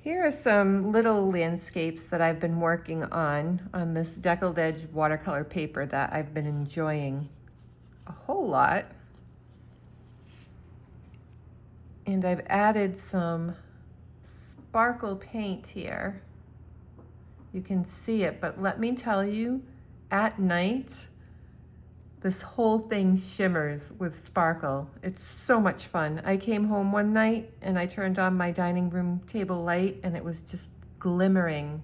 Here are some little landscapes that I've been working on this deckled edge watercolor paper that I've been enjoying a whole lot. And I've added some sparkle paint here. You can see it, but let me tell you, at night, this whole thing shimmers with sparkle. It's so much fun. I came home one night and I turned on my dining room table light and it was just glimmering.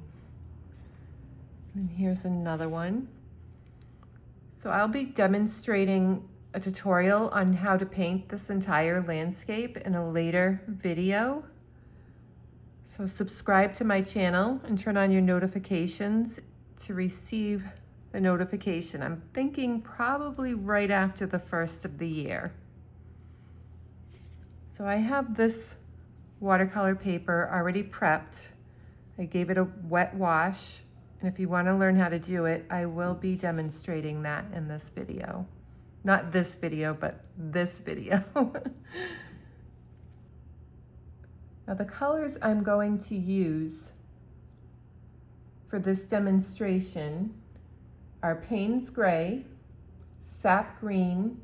And here's another one. So I'll be demonstrating a tutorial on how to paint this entire landscape in a later video. So subscribe to my channel and turn on your notifications to receive the notification. I'm thinking probably right after the first of the year. So I have this watercolor paper already prepped. I gave it a wet wash, and if you want to learn how to do it, I will be demonstrating that in this video. Not this video, but this video. Now the colors I'm going to use for this demonstration are Payne's Gray, Sap Green,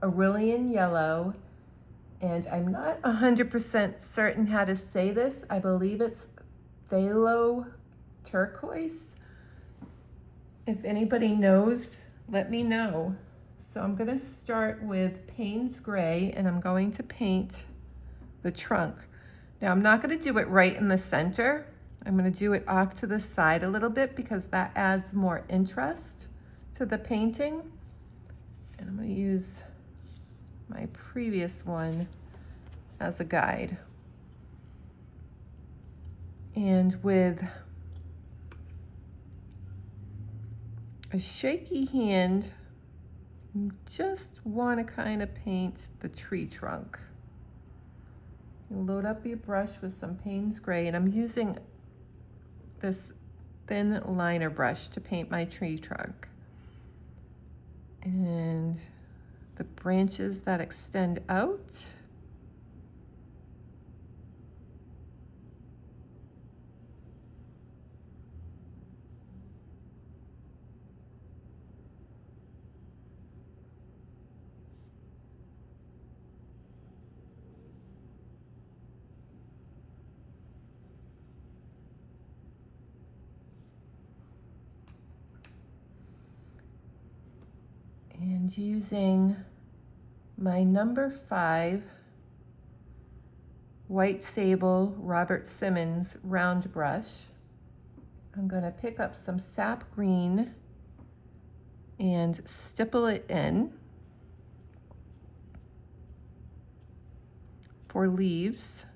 Aurelian Yellow, and I'm not 100% certain how to say this. I believe it's Phthalo Turquoise. If anybody knows, let me know. So I'm going to start with Payne's Gray, and I'm going to paint the trunk. Now I'm not going to do it right in the center. I'm going to do it off to the side a little bit because that adds more interest to the painting. And I'm going to use my previous one as a guide. And with a shaky hand, you just want to kind of paint the tree trunk. You load up your brush with some Payne's Gray, and I'm using this thin liner brush to paint my tree trunk. And the branches that extend out. And using my number 5 White Sable Robert Simmons round brush, I'm going to pick up some sap green and stipple it in for leaves.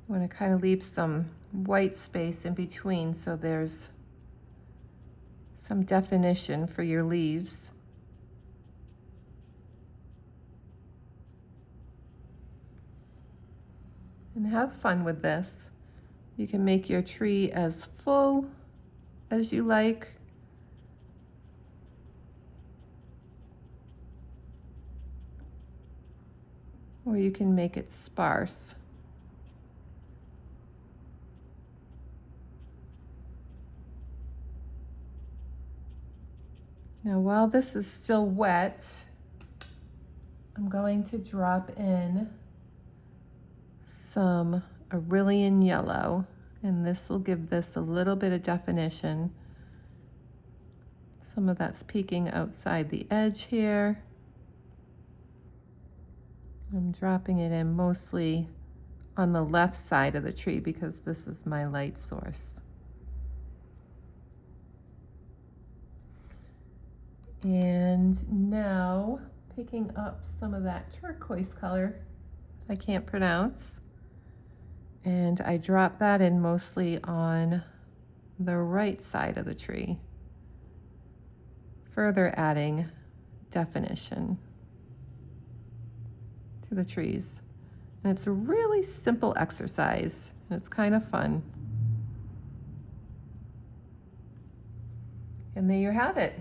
I want to kind of leave some white space in between so there's some definition for your leaves. And have fun with this. You can make your tree as full as you like. Or you can make it sparse. Now, while this is still wet, I'm going to drop in some Aurelian Yellow, and this will give this a little bit of definition. Some of that's peeking outside the edge here. I'm dropping it in mostly on the left side of the tree because this is my light source. And now picking up some of that turquoise color I can't pronounce, and I drop that in mostly on the right side of the tree, further adding definition to the trees. And it's a really simple exercise, and it's kind of fun. And there you have it.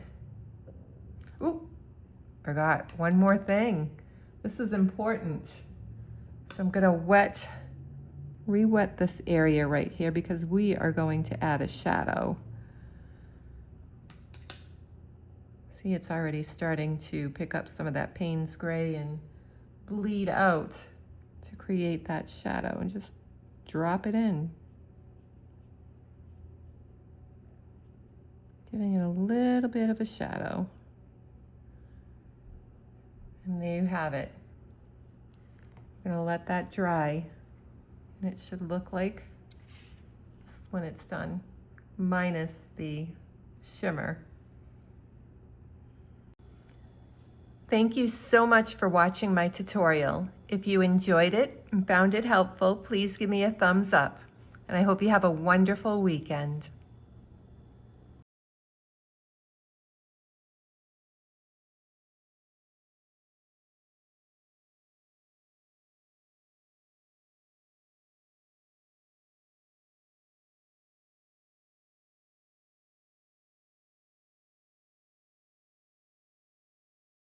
Ooh, forgot one more thing. This is important. So I'm gonna re-wet this area right here because we are going to add a shadow. See, it's already starting to pick up some of that Payne's gray and bleed out to create that shadow, and just drop it in. Giving it a little bit of a shadow. And there you have it. I'm gonna let that dry, and it should look like this when it's done, minus the shimmer. Thank you so much for watching my tutorial. If you enjoyed it and found it helpful, please give me a thumbs up. And I hope you have a wonderful weekend.